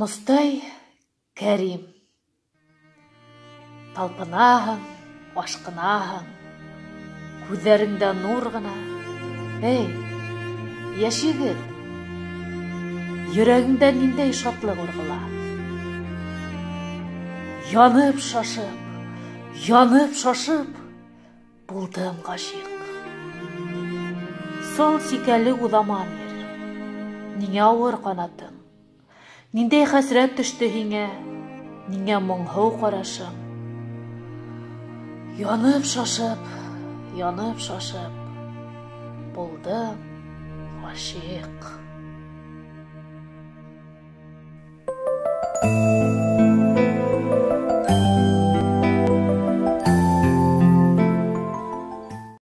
Мұстай Кәрим. Талпынаһың, ашқынаһың, күҙҙәреңдә нур ғына. Эй, йәш егет, йөрәгеңдә ниндәй шатлыҡ урғыла? Янып шашып, булдым ғашиҡ. Сол сикәле уҙаман ер, ниңә ауыр ҡанатың? Ниндәй хәсрәт төштө һиңә, ниңә моңһоу ҡарашың? Янып шашып, булдым ғашиҡ.